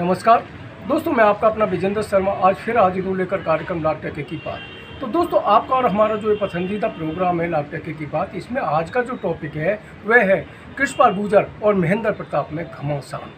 नमस्कार दोस्तों, मैं आपका अपना विजेंद्र शर्मा आज फिर हाजिर हूँ लेकर कार्यक्रम लाख टके की बात। तो दोस्तों, आपका और हमारा जो पसंदीदा प्रोग्राम है लाख टके की बात, इसमें आज का जो टॉपिक है वह है कृष्णपाल गुर्जर और महेंद्र प्रताप में घमासान।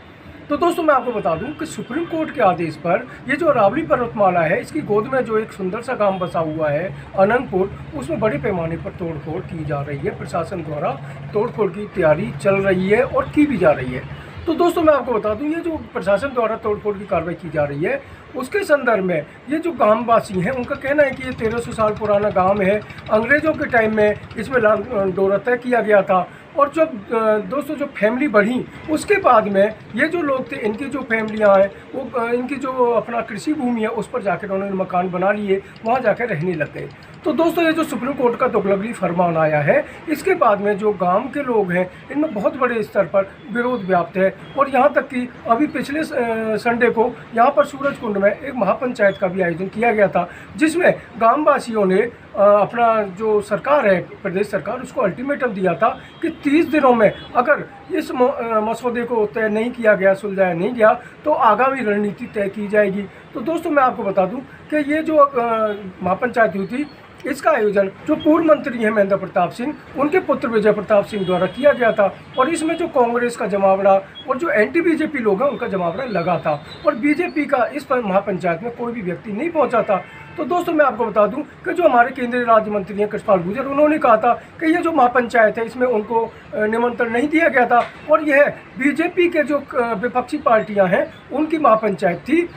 तो दोस्तों, मैं आपको बता दूं कि सुप्रीम कोर्ट के आदेश पर ये जो अरावली पर्वतमाला है, इसकी गोद में जो एक सुंदर सा गांव बसा हुआ है अनंतपुर, उसमें बड़े पैमाने पर तोड़फोड़ की जा रही है। प्रशासन द्वारा तोड़फोड़ की तैयारी चल रही है और की भी जा रही है। तो दोस्तों, मैं आपको बता दूं, ये जो प्रशासन द्वारा तोड़फोड़ की कार्रवाई की जा रही है, उसके संदर्भ में ये जो गांववासी हैं, उनका कहना है कि ये 1300 साल पुराना गांव है। अंग्रेज़ों के टाइम में इसमें डोरा तय किया गया था। और जब दोस्तों जो फैमिली बढ़ी, उसके बाद में ये जो लोग थे, इनकी जो फैमिलियां हैं, वो इनकी जो अपना कृषि भूमि है उस पर जाकर उन्होंने मकान बना लिए, वहाँ जाकर रहने लग गए। तो दोस्तों, ये जो सुप्रीम कोर्ट का तुगलकी फरमान आया है, इसके बाद में जो गांव के लोग हैं, इनमें बहुत बड़े स्तर पर विरोध व्याप्त है। और यहाँ तक कि अभी पिछले संडे को यहाँ पर सूरजकुंड में एक महापंचायत का भी आयोजन किया गया था, जिसमें गांववासियों ने अपना जो सरकार है, प्रदेश सरकार, उसको अल्टीमेटम दिया था कि 30 दिनों में अगर इस मसौदे को तय नहीं किया गया, सुलझाया नहीं गया, तो आगामी रणनीति तय की जाएगी। तो दोस्तों, मैं आपको बता दूं कि ये जो महापंचायत हुई थी, इसका आयोजन जो पूर्व मंत्री हैं महेंद्र प्रताप सिंह, उनके पुत्र विजय प्रताप सिंह द्वारा किया गया था। और इसमें जो कांग्रेस का जमावड़ा और जो एंटी बीजेपी लोग हैं, उनका जमावड़ा लगा था। और बीजेपी का इस पर महापंचायत में कोई भी व्यक्ति नहीं पहुंचा था। तो दोस्तों, मैं आपको बता दूं कि जो हमारे केंद्रीय राज्य मंत्री हैं कृष्णपाल गुर्जर, उन्होंने कहा था कि ये जो महापंचायत है, इसमें उनको निमंत्रण नहीं दिया गया था और यह बीजेपी के जो विपक्षी पार्टियां हैं, उनकी महापंचायत थी।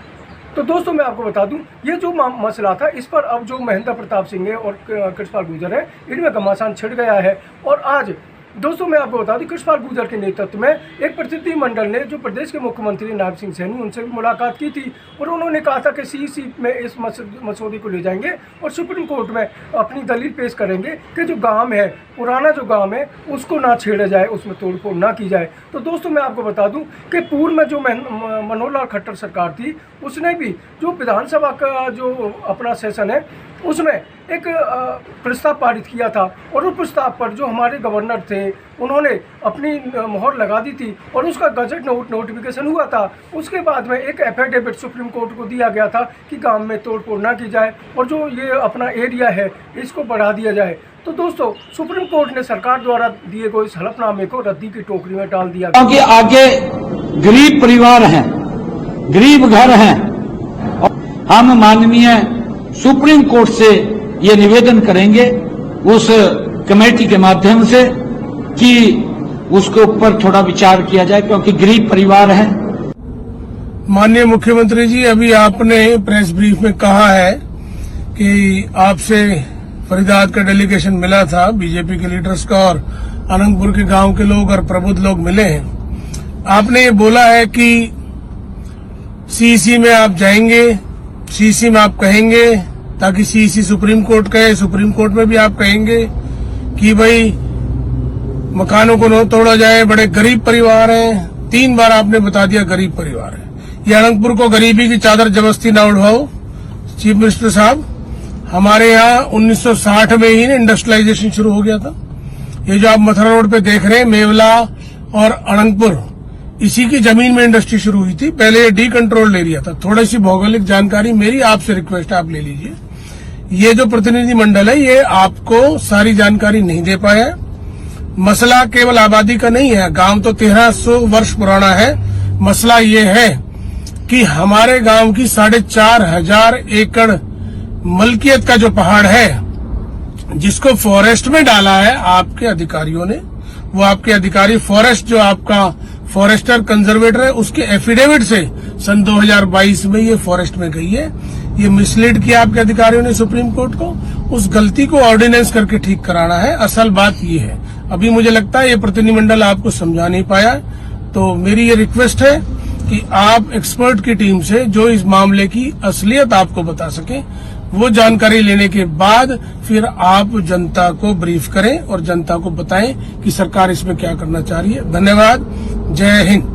तो दोस्तों, मैं आपको बता दूं, ये जो मसला था, इस पर अब जो महेंद्र प्रताप सिंह है और कृष्णपाल गुर्जर है, इनमें घमासान छिड़ गया है। और आज दोस्तों, मैं आपको बता दूं, कृष्णपाल गुर्जर के नेतृत्व में एक प्रतिनिधिमंडल ने जो प्रदेश के मुख्यमंत्री नायब सिंह सैनी, उनसे भी मुलाकात की थी। और उन्होंने कहा था कि सीईसी में इस मसौदे को ले जाएंगे और सुप्रीम कोर्ट में अपनी दलील पेश करेंगे कि जो गांव है, पुराना जो गांव है, उसको ना छेड़ा जाए, उसमें तोड़फोड़ ना की जाए। तो दोस्तों, मैं आपको बता दूं कि पूर्व में जो मनोहर लाल खट्टर सरकार थी, उसने भी जो विधानसभा का जो अपना सेशन है, उसमें एक प्रस्ताव पारित किया था। और उस प्रस्ताव पर जो हमारे गवर्नर थे, उन्होंने अपनी मोहर लगा दी थी और उसका गजट नोटिफिकेशन हुआ था। उसके बाद में एक एफिडेविट सुप्रीम कोर्ट को दिया गया था कि गांव में तोड़फोड़ ना की जाए और जो ये अपना एरिया है, इसको बढ़ा दिया जाए। तो दोस्तों, सुप्रीम कोर्ट ने सरकार द्वारा दिए गए इस हलफनामे को रद्दी की टोकरी में डाल दिया, क्योंकि आगे गरीब परिवार हैं, गरीब घर हैं। हम माननीय सुप्रीम कोर्ट से ये निवेदन करेंगे उस कमेटी के माध्यम से कि उसके ऊपर थोड़ा विचार किया जाए, क्योंकि गरीब परिवार हैं। माननीय मुख्यमंत्री जी, अभी आपने प्रेस ब्रीफ में कहा है कि आपसे फरीदाबाद का डेलीगेशन मिला था, बीजेपी के लीडर्स का, और अनंतपुर के गांव के लोग और प्रबुद्ध लोग मिले हैं। आपने ये बोला है कि सीईसी में आप जाएंगे, सीईसी में आप कहेंगे, ताकि सीईसी सुप्रीम कोर्ट कहे, सुप्रीम कोर्ट में भी आप कहेंगे कि भाई मकानों को न तोड़ा जाए, बड़े गरीब परिवार हैं। 3 बार आपने बता दिया गरीब परिवार है। ये अनंतपुर को गरीबी की चादर जबरदस्ती ना उड़वाओ चीफ मिनिस्टर साहब। हमारे यहाँ 1960 में ही इंडस्ट्रियलाइजेशन शुरू हो गया था। ये जो आप मथुरा रोड पे देख रहे हैं, मेवला और अनंतपुर, इसी की जमीन में इंडस्ट्री शुरू हुई थी। पहले ये डी कंट्रोल एरिया था। थोड़ी सी भौगोलिक जानकारी मेरी आपसे रिक्वेस्ट है, आप ले लीजिए। ये जो प्रतिनिधि मंडल है, ये आपको सारी जानकारी नहीं दे पाया है। मसला केवल आबादी का नहीं है, गांव तो 1300 वर्ष पुराना है। मसला ये है कि हमारे गांव की 4,500 एकड़ मलकियत का जो पहाड़ है, जिसको फॉरेस्ट में डाला है आपके अधिकारियों ने, वो आपके अधिकारी फॉरेस्ट, जो आपका फॉरेस्टर कंजर्वेटर है, उसके एफिडेविट से सन 2022 में ये फॉरेस्ट में गई है। ये मिसलीड किया आपके अधिकारियों ने सुप्रीम कोर्ट को। उस गलती को ऑर्डिनेंस करके ठीक कराना है। असल बात ये है, अभी मुझे लगता है ये प्रतिनिधिमंडल आपको समझा नहीं पाया। तो मेरी ये रिक्वेस्ट है कि आप एक्सपर्ट की टीम से जो इस मामले की असलियत आपको बता सके, वो जानकारी लेने के बाद फिर आप जनता को ब्रीफ करें और जनता को बताएं कि सरकार इसमें क्या करना चाह रही है। धन्यवाद। जय हिंद।